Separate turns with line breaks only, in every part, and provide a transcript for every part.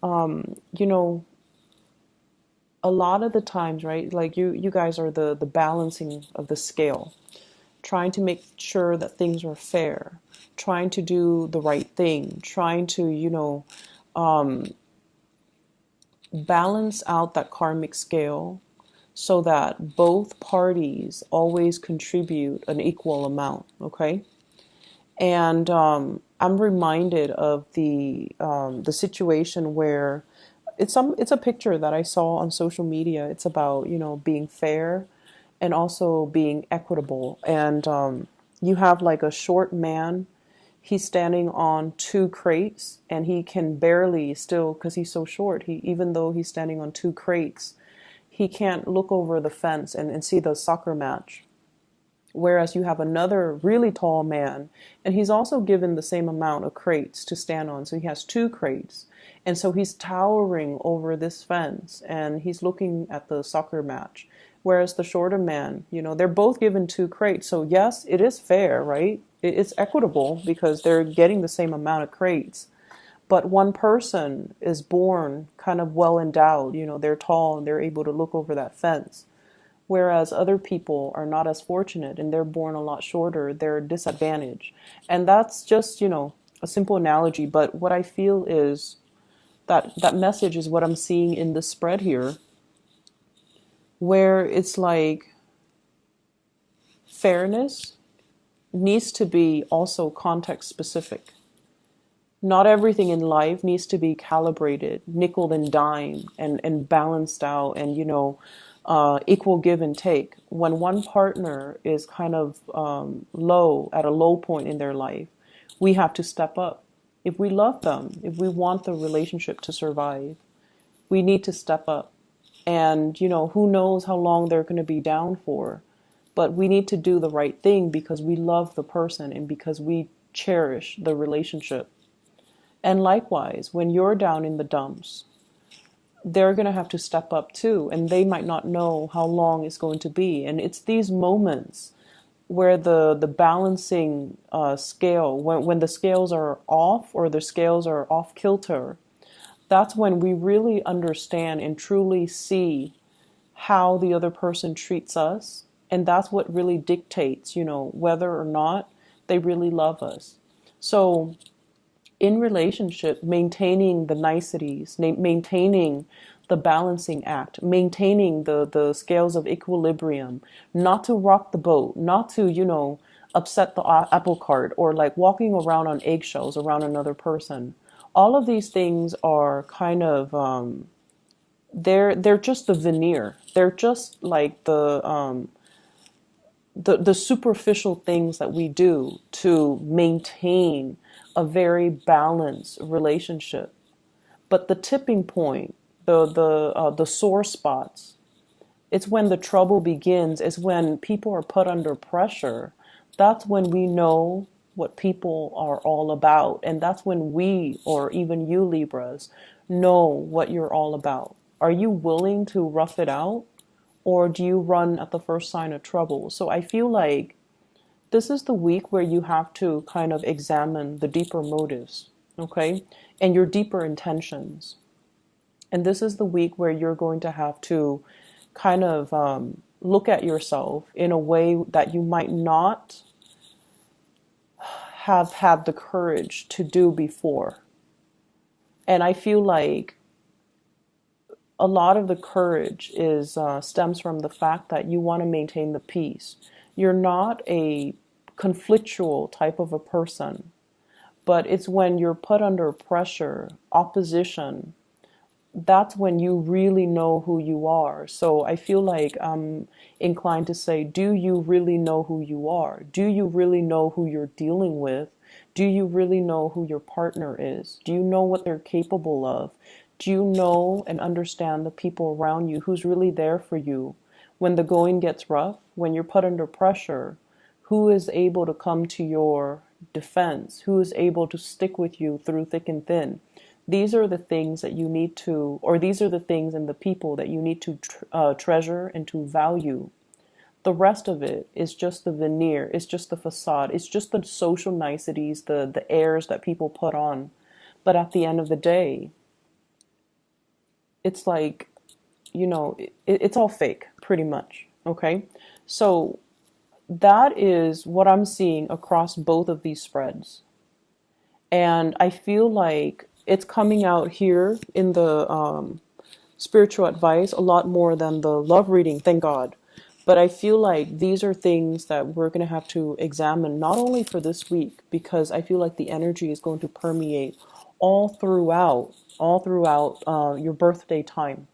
You know, a lot of the times, right? Like you guys are the balancing of the scale, trying to make sure that things are fair, trying to do the right thing, trying to, balance out that karmic scale so that both parties always contribute an equal amount, okay? And I'm reminded of the situation where it's a picture that I saw on social media. It's about, being fair and also being equitable. And you have like a short man. He's standing on two crates and he can barely still, because he's so short, even though he's standing on two crates, he can't look over the fence and see the soccer match. Whereas you have another really tall man, and he's also given the same amount of crates to stand on. So he has two crates. And so he's towering over this fence and he's looking at the soccer match. Whereas the shorter man, they're both given two crates. So yes, it is fair, right? It's equitable because they're getting the same amount of crates. But one person is born kind of well endowed, they're tall and they're able to look over that fence. Whereas other people are not as fortunate and they're born a lot shorter, they're disadvantaged. And that's just, a simple analogy. But what I feel is that message is what I'm seeing in the spread here, where it's like fairness needs to be also context specific. Not everything in life needs to be calibrated, nickel and dime, and balanced out, and equal give and take. When one partner is kind of low, at a low point in their life, we have to step up. If we love them, if we want the relationship to survive, we need to step up. And who knows how long they're going to be down for, but we need to do the right thing because we love the person and because we cherish the relationship. And likewise, when you're down in the dumps, they're going to have to step up too, and they might not know how long it's going to be. And it's these moments where the balancing scale, when the scales are off or the scales are off kilter, that's when we really understand and truly see how the other person treats us. And that's what really dictates, whether or not they really love us. So in relationship, maintaining the niceties, maintaining the balancing act, maintaining the scales of equilibrium, not to rock the boat, not to, upset the apple cart or like walking around on eggshells around another person. All of these things are kind of, they're just the veneer. They're just like the superficial things that we do to maintain a very balanced relationship. But the tipping point, the sore spots, it's when the trouble begins. It's when people are put under pressure. That's when we know what people are all about, and that's when we, or even you Libras, know what you're all about. Are you willing to rough it out, or do you run at the first sign of trouble? So I feel like this is the week where you have to kind of examine the deeper motives, okay, and your deeper intentions. And this is the week where you're going to have to kind of look at yourself in a way that you might not have had the courage to do before. And I feel like a lot of the courage is stems from the fact that you want to maintain the peace. You're not a conflictual type of a person, but it's when you're put under pressure, opposition, that's when you really know who you are. So I feel like I'm inclined to say, do you really know who you are? Do you really know who you're dealing with? Do you really know who your partner is? Do you know what they're capable of? Do you know and understand the people around you who's really there for you when the going gets rough, when you're put under pressure? Who is able to come to your defense? Who is able to stick with you through thick and thin? These are the things that you need to, or these are the things and the people that you need to treasure and to value. The rest of it is just the veneer, it's just the facade, it's just the social niceties, the airs that people put on. But at the end of the day, it's like, it's all fake pretty much. Okay. So that is what I'm seeing across both of these spreads. And I feel like it's coming out here in the spiritual advice a lot more than the love reading, thank God. But I feel like these are things that we're going to have to examine not only for this week, because I feel like the energy is going to permeate all throughout your birthday time.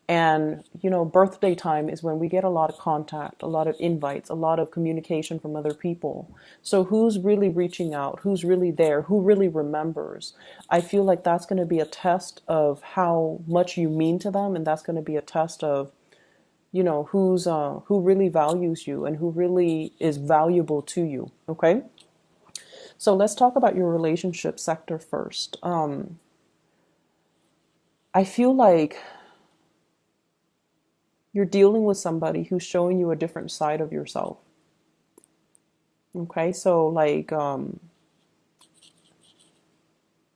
And, birthday time is when we get a lot of contact, a lot of invites, a lot of communication from other people. So who's really reaching out? Who's really there? Who really remembers? I feel like that's going to be a test of how much you mean to them. And that's going to be a test of, who really values you and who really is valuable to you. Okay. So let's talk about your relationship sector first. I feel like you're dealing with somebody who's showing you a different side of yourself. Okay, so like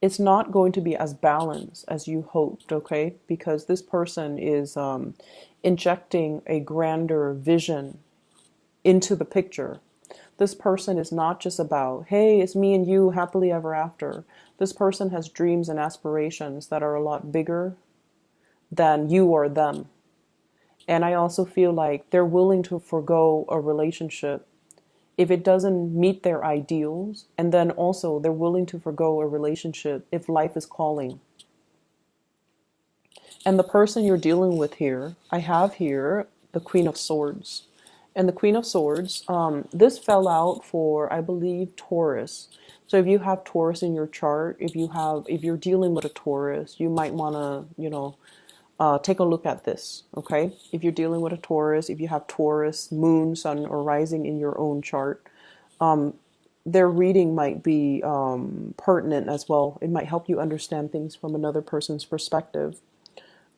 it's not going to be as balanced as you hoped, okay? Because this person is injecting a grander vision into the picture. This person is not just about, hey, it's me and you happily ever after. This person has dreams and aspirations that are a lot bigger than you or them. And I also feel like they're willing to forego a relationship if it doesn't meet their ideals. And then also they're willing to forego a relationship if life is calling. And the person you're dealing with here, I have here the Queen of Swords. And the Queen of Swords, this fell out for, I believe, Taurus. So if you have Taurus in your chart, if you're dealing with a Taurus, you might want to, take a look at this, okay? If you're dealing with a Taurus, if you have Taurus, moon, sun, or rising in your own chart, their reading might be pertinent as well. It might help you understand things from another person's perspective.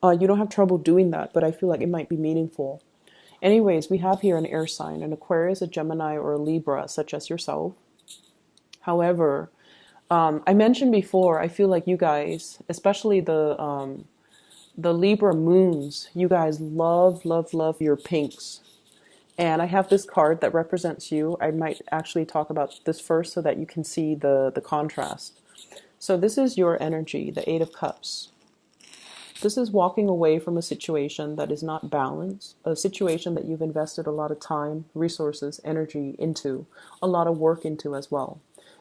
You don't have trouble doing that, but I feel like it might be meaningful. Anyways, we have here an air sign, an Aquarius, a Gemini, or a Libra, such as yourself. However, I mentioned before, I feel like you guys, especially the Libra moons, you guys love, love, love your pinks. And I have this card that represents you. I might actually talk about this first so that you can see the contrast. So this is your energy, the Eight of Cups. This is walking away from a situation that is not balanced, a situation that you've invested a lot of time, resources, energy into, a lot of work into as well.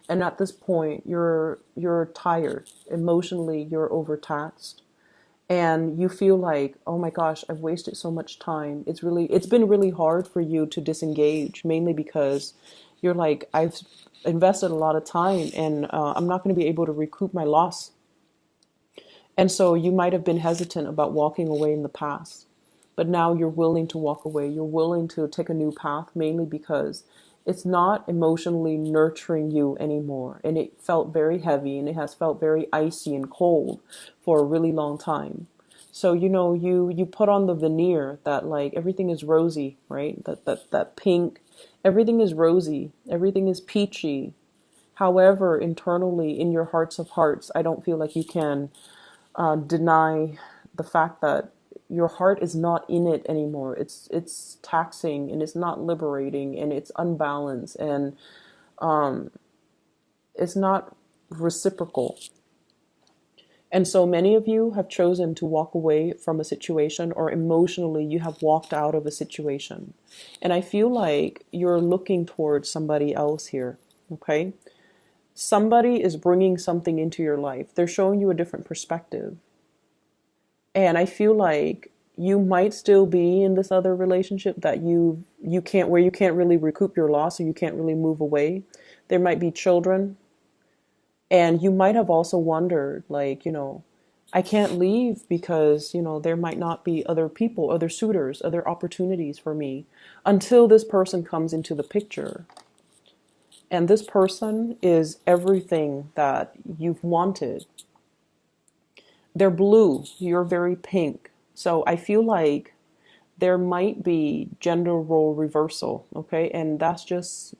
And at this point, you're tired. Emotionally, you're overtaxed. And you feel like, oh my gosh, I've wasted so much time. It's been really hard for you to disengage, mainly because you're like, I've invested a lot of time and I'm not going to be able to recoup my loss. And so you might have been hesitant about walking away in the past, but now you're willing to walk away. You're willing to take a new path, mainly because it's not emotionally nurturing you anymore. And it felt very heavy and it has felt very icy and cold for a really long time. So, you put on the veneer that like everything is rosy, right? That pink, everything is rosy, everything is peachy. However, internally in your hearts of hearts, I don't feel like you can deny the fact that your heart is not in it anymore. It's taxing and it's not liberating and it's unbalanced and it's not reciprocal. And so many of you have chosen to walk away from a situation, or emotionally you have walked out of a situation. And I feel like you're looking towards somebody else here, okay? Somebody is bringing something into your life. They're showing you a different perspective. And I feel like you might still be in this other relationship that you can't, where you can't really recoup your loss, or you can't really move away. There might be children. And you might have also wondered, like, I can't leave because, there might not be other people, other suitors, other opportunities for me until this person comes into the picture. And this person is everything that you've wanted. They're blue, you're very pink. So I feel like there might be gender role reversal, okay? And that's just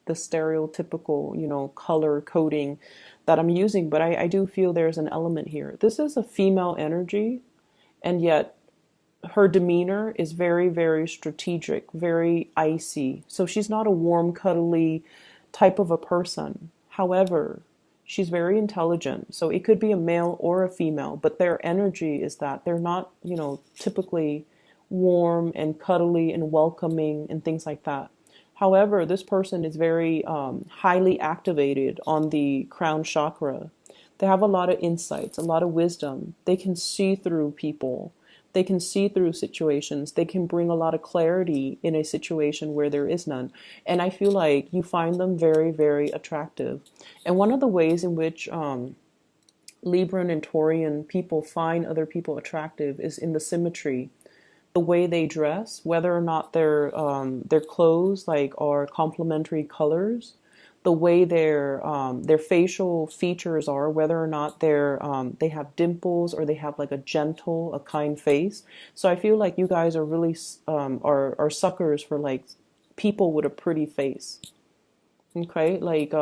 the stereotypical, color coding that I'm using. But I do feel there's an element here. This is a female energy. And yet her demeanor is very, very strategic, very icy. So she's not a warm, cuddly type of a person. However, she's very intelligent. So it could be a male or a female, but their energy is that they're not, typically warm and cuddly and welcoming and things like that. However, this person is very highly activated on the crown chakra. They have a lot of insights, a lot of wisdom. They can see through people. They can see through situations. They can bring a lot of clarity in a situation where there is none. And I feel like you find them very, very attractive. And one of the ways in which Libran and Taurian people find other people attractive is in the symmetry, the way they dress, whether or not their clothes like are complementary colors, the way their facial features are, whether or not they have dimples or they have like a gentle, a kind face. So I feel like you guys are really are suckers for like people with a pretty face. Okay, like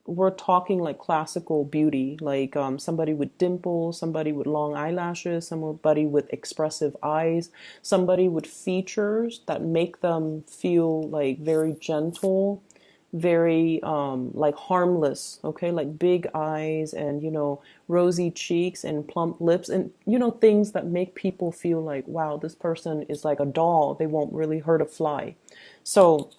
we're talking like classical beauty, like somebody with dimples, somebody with long eyelashes, somebody with expressive eyes, somebody with features that make them feel like very gentle, very like harmless, okay, like big eyes and rosy cheeks and plump lips and things that make people feel like, wow, this person is like a doll, they won't really hurt a fly. So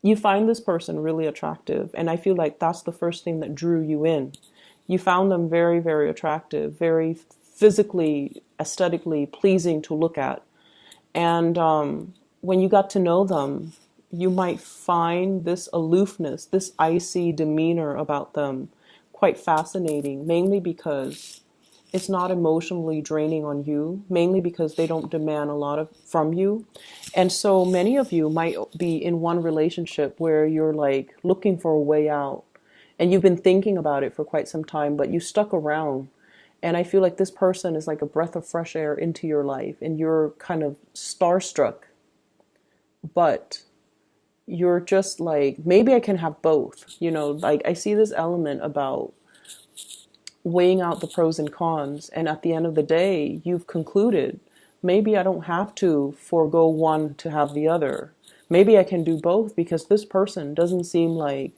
you find this person really attractive, and I feel like that's the first thing that drew you in. You found them very, very attractive, very physically, aesthetically pleasing to look at. And when you got to know them, you might find this aloofness, this icy demeanor about them quite fascinating, mainly because it's not emotionally draining on you, mainly because they don't demand a lot from you. And so many of you might be in one relationship where you're like looking for a way out and you've been thinking about it for quite some time, but you stuck around. And I feel like this person is like a breath of fresh air into your life and you're kind of starstruck, but you're just like, maybe I can have both, like I see this element about weighing out the pros and cons, and at the end of the day you've concluded, maybe I don't have to forego one to have the other. Maybe I can do both because this person doesn't seem like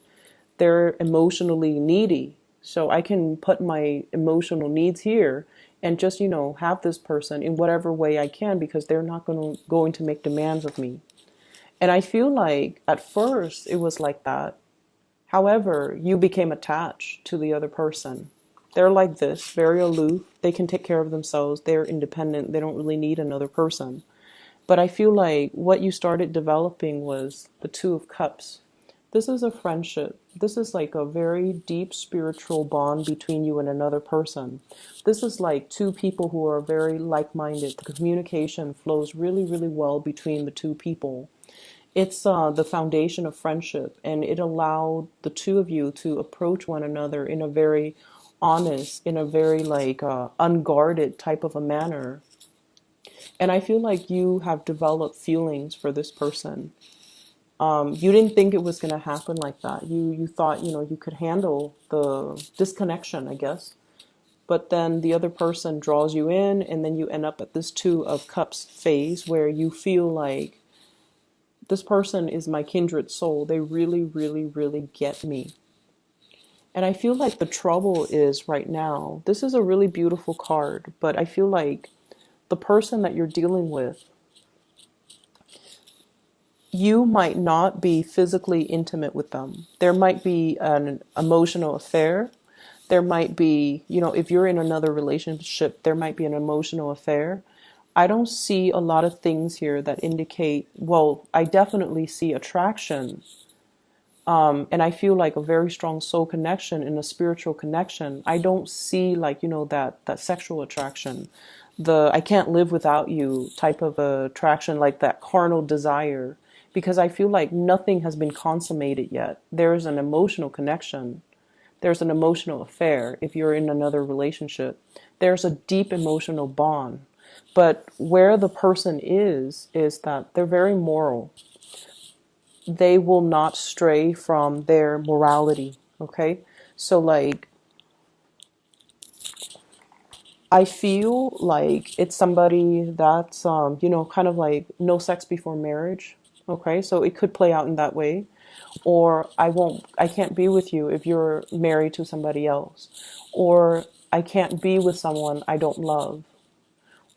they're emotionally needy, so I can put my emotional needs here and just have this person in whatever way I can because they're not going to make demands of me. And I feel like at first it was like that. However, you became attached to the other person. They're like this, very aloof. They can take care of themselves. They're independent. They don't really need another person. But I feel like what you started developing was the Two of Cups. This is a friendship. This is like a very deep spiritual bond between you and another person. This is like two people who are very like-minded. The communication flows really, really well between the two people. It's the foundation of friendship, and it allowed the two of you to approach one another in a very honest, in a very like unguarded type of a manner. And I feel like you have developed feelings for this person. You didn't think it was going to happen like that. You thought you could handle the disconnection, I guess. But then the other person draws you in, and then you end up at this Two of Cups phase where you feel like this person is my kindred soul. They really, really, really get me. And I feel like the trouble is right now, this is a really beautiful card, but I feel like the person that you're dealing with, you might not be physically intimate with them. There might be an emotional affair. There might be, if you're in another relationship, there might be an emotional affair. I don't see a lot of things here that indicate, well, I definitely see attraction. And I feel like a very strong soul connection and a spiritual connection. I don't see like, that sexual attraction, the I can't live without you type of attraction, like that carnal desire, because I feel like nothing has been consummated yet. There's an emotional connection. There's an emotional affair if you're in another relationship. There's a deep emotional bond. But where the person is that they're very moral. They will not stray from their morality, okay? So like, I feel like it's somebody that's, you know, kind of like no sex before marriage. Okay, so it could play out in that way. Or I can't be with you if you're married to somebody else. Or I can't be with someone I don't love.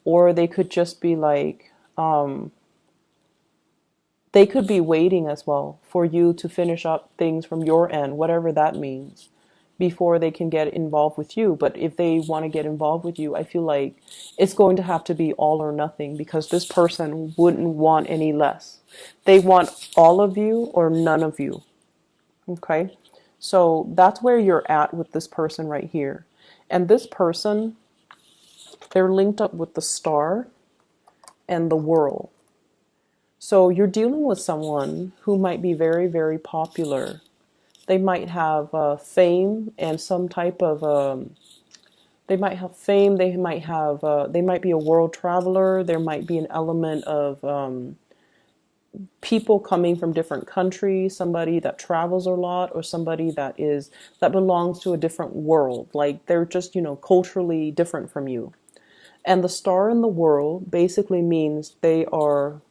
Or they could just be like, they could be waiting as well for you to finish up things from your end, whatever that means, before they can get involved with you. But if they want to get involved with you, I feel like it's going to have to be all or nothing, because this person wouldn't want any less. They want all of you or none of you. Okay. So that's where you're at with this person right here. And this person, they're linked up with the star and the world. So you're dealing with someone who might be very, very popular. They might have fame and some type of, they might have fame, they might have, they might be a world traveler, there might be an element of people coming from different countries, somebody that travels a lot, or somebody that belongs to a different world. Like they're just, you know, culturally different from you. And the star in the world basically means they are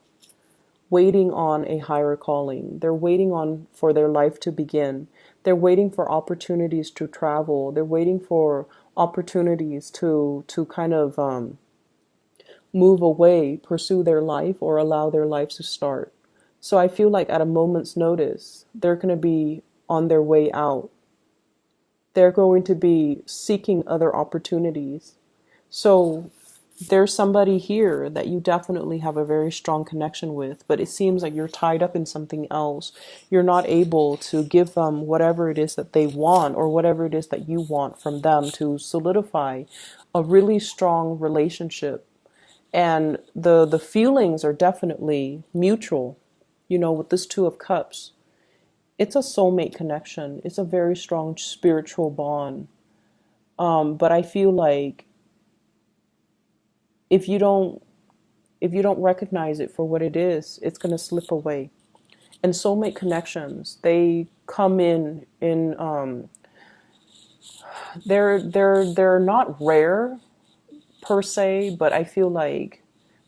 waiting on a higher calling. They're waiting on for their life to begin. They're waiting for opportunities to travel. They're waiting for opportunities to kind of move away, pursue their life, or allow their lives to start. So I feel like at a moment's notice, they're going to be on their way out. They're going to be seeking other opportunities. So there's somebody here that you definitely have a very strong connection with, but it seems like you're tied up in something else. You're not able to give them whatever it is that they want, or whatever it is that you want from them, to solidify a really strong relationship. And the feelings are definitely mutual. You know, with this Two of Cups, it's a soulmate connection. It's a very strong spiritual bond. But I feel like if you don't recognize it for what it is, it's going to slip away. And soulmate connections, they come in they're not rare per se, but I feel like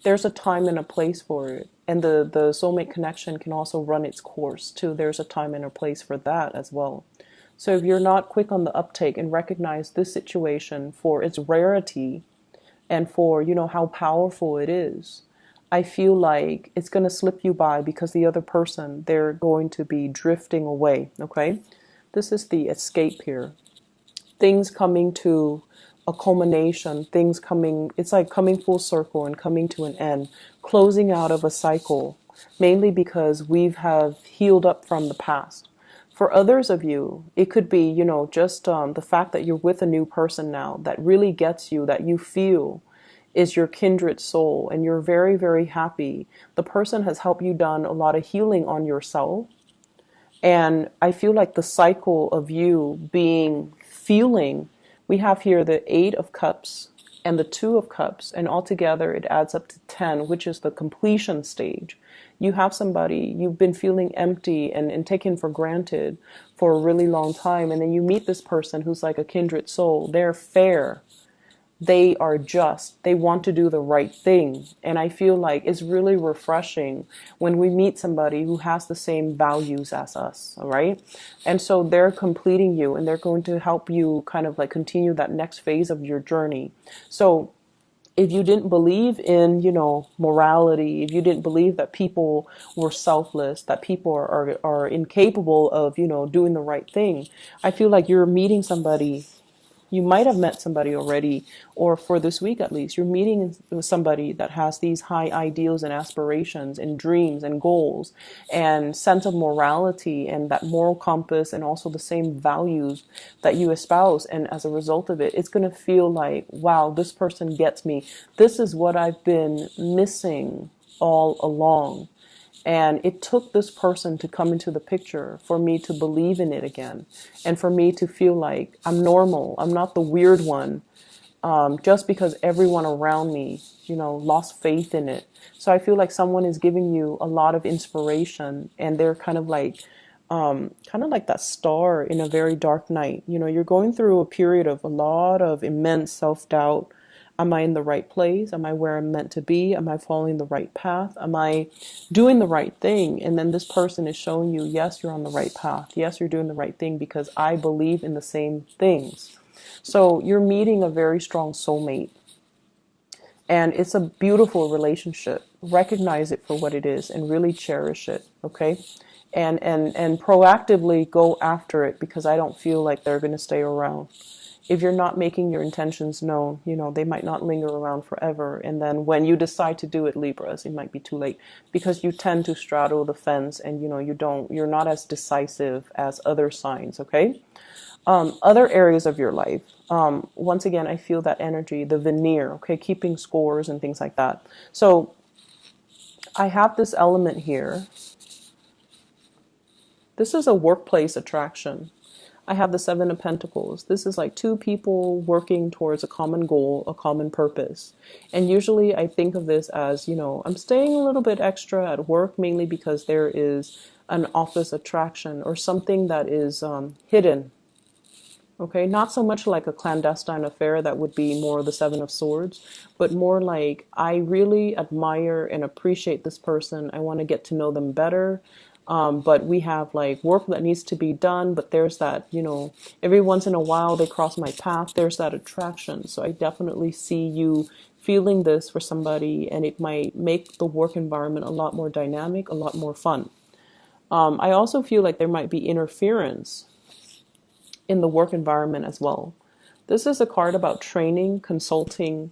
there's a time and a place for it. And the soulmate connection can also run its course too. There's a time and a place for that as well. So if you're not quick on the uptake and recognize this situation for its rarity and for, you know, how powerful it is, I feel like it's going to slip you by, because the other person, they're going to be drifting away. Okay. This is the escape here. Things coming to a culmination, things coming, it's like coming full circle and coming to an end, closing out of a cycle, mainly because have healed up from the past. For others of you, it could be, you know, just the fact that you're with a new person now that really gets you, that you feel is your kindred soul, and you're very, very happy. The person has helped you done a lot of healing on yourself. And I feel like the cycle of you feeling, we have here the Eight of Cups and the Two of Cups, and altogether it adds up to 10, which is the completion stage. You have somebody, you've been feeling empty and taken for granted for a really long time, and then you meet this person who's like a kindred soul. They're fair. They are just, they want to do the right thing. And I feel like it's really refreshing when we meet somebody who has the same values as us. All right. And so they're completing you, and they're going to help you kind of like continue that next phase of your journey. So if you didn't believe in, you know, morality, if you didn't believe that people were selfless, that people are incapable of, you know, doing the right thing, I feel like you're meeting somebody. You might have met somebody already, or for this week at least, you're meeting with somebody that has these high ideals and aspirations and dreams and goals and sense of morality and that moral compass, and also the same values that you espouse. And as a result of it, it's going to feel like, wow, this person gets me. This is what I've been missing all along. And it took this person to come into the picture for me to believe in it again, and for me to feel like I'm normal. I'm not the weird one, just because everyone around me, you know, lost faith in it. So I feel like someone is giving you a lot of inspiration, and they're kind of like that star in a very dark night. You know, you're going through a period of a lot of immense self-doubt, Am I in the right place? Am I where I'm meant to be? Am I following the right path? Am I doing the right thing? And then this person is showing you, yes, you're on the right path. Yes, you're doing the right thing because I believe in the same things. So you're meeting a very strong soulmate. And it's a beautiful relationship. Recognize it for what it is and really cherish it, okay? And proactively go after it, because I don't feel like they're going to stay around. If you're not making your intentions known, they might not linger around forever. And then when you decide to do it, Libras, it might be too late, because you tend to straddle the fence, and you're not as decisive as other signs, okay? Other areas of your life. Once again, I feel that energy, the veneer, okay, keeping scores and things like that. So I have this element here. This is a workplace attraction. I have the Seven of Pentacles. This is like two people working towards a common goal, a common purpose. And usually I think of this as, I'm staying a little bit extra at work, mainly because there is an office attraction or something that is hidden. Okay, not so much like a clandestine affair, that would be more the Seven of Swords, but more like I really admire and appreciate this person. I want to get to know them better. But we have like work that needs to be done, but there's that, every once in a while they cross my path. There's that attraction. So I definitely see you feeling this for somebody, and it might make the work environment a lot more dynamic, a lot more fun. I also feel like there might be interference in the work environment as well. This is a card about training, consulting,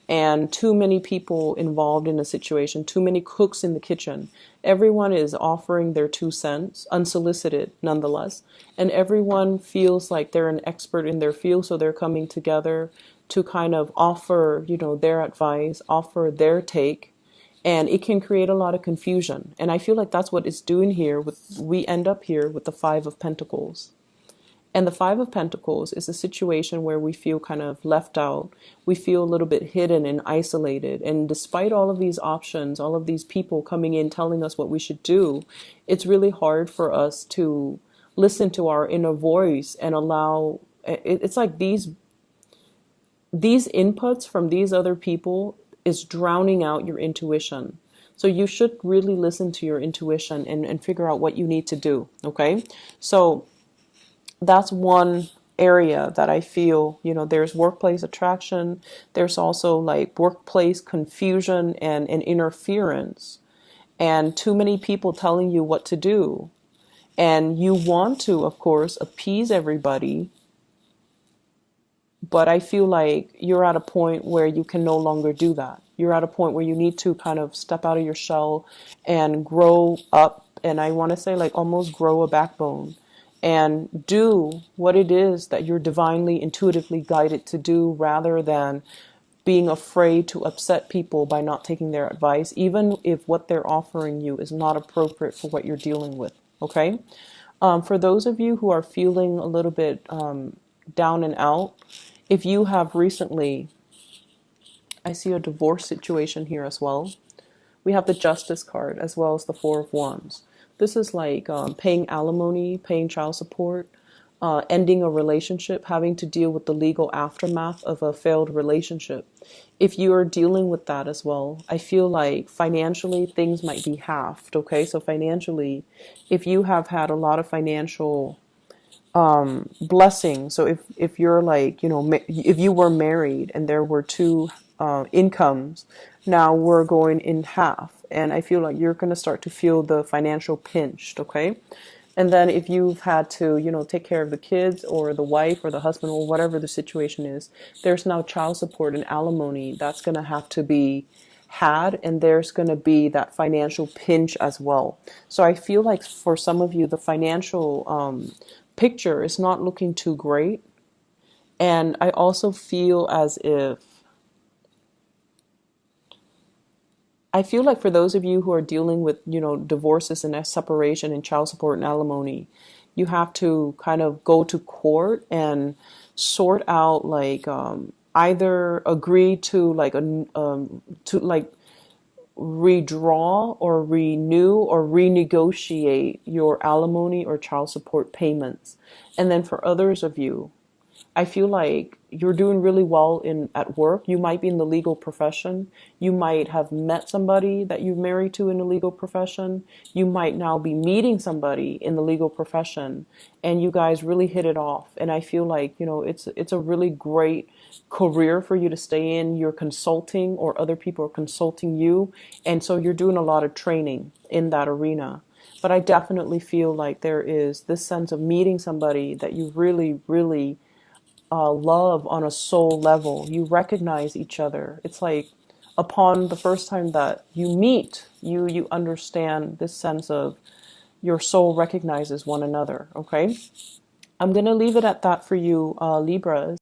and too many people involved in a situation, too many cooks in the kitchen. Everyone is offering their 2 cents, unsolicited nonetheless, and everyone feels like they're an expert in their field, so they're coming together to kind of offer, their advice, offer their take, and it can create a lot of confusion. And I feel like that's what it's doing here. We end up here with the Five of Pentacles. And the Five of Pentacles is a situation where we feel kind of left out. We feel a little bit hidden and isolated. And despite all of these options, all of these people coming in telling us what we should do, it's really hard for us to listen to our inner voice and allow, it's like these inputs from these other people is drowning out your intuition. So you should really listen to your intuition and figure out what you need to do, okay? So that's one area that I feel, there's workplace attraction. There's also like workplace confusion and interference, and too many people telling you what to do. And you want to, of course, appease everybody. But I feel like you're at a point where you can no longer do that. You're at a point where you need to kind of step out of your shell and grow up. And I want to say like almost grow a backbone and do what it is that you're divinely, intuitively guided to do, rather than being afraid to upset people by not taking their advice, even if what they're offering you is not appropriate for what you're dealing with. Okay? For those of you who are feeling a little bit down and out, if you have recently, I see a divorce situation here as well. We have the Justice card as well as the Four of Wands. This is like paying alimony, paying child support, ending a relationship, having to deal with the legal aftermath of a failed relationship. If you are dealing with that as well, I feel like financially things might be halved, okay? So financially, if you have had a lot of financial blessing. So if you're like, if you were married and there were two incomes, now we're going in half. And I feel like you're going to start to feel the financial pinched, okay? And then if you've had to, take care of the kids or the wife or the husband or whatever the situation is, there's now child support and alimony that's going to have to be had, and there's going to be that financial pinch as well. So I feel like for some of you, the financial picture is not looking too great. And I also feel as if, I feel like for those of you who are dealing with, divorces and separation and child support and alimony, you have to kind of go to court and sort out like either agree to like redraw or renew or renegotiate your alimony or child support payments. And then for others of you, I feel like you're doing really well in at work. You might be in the legal profession. You might have met somebody that you're married to in the legal profession. You might now be meeting somebody in the legal profession, and you guys really hit it off. And I feel like, it's a really great career for you to stay in. You're consulting, or other people are consulting you, and so you're doing a lot of training in that arena. But I definitely feel like there is this sense of meeting somebody that you really, really love on a soul level. You recognize each other. It's like upon the first time that you meet, you understand this sense of your soul recognizes one another. Okay, I'm gonna leave it at that for you, Libras.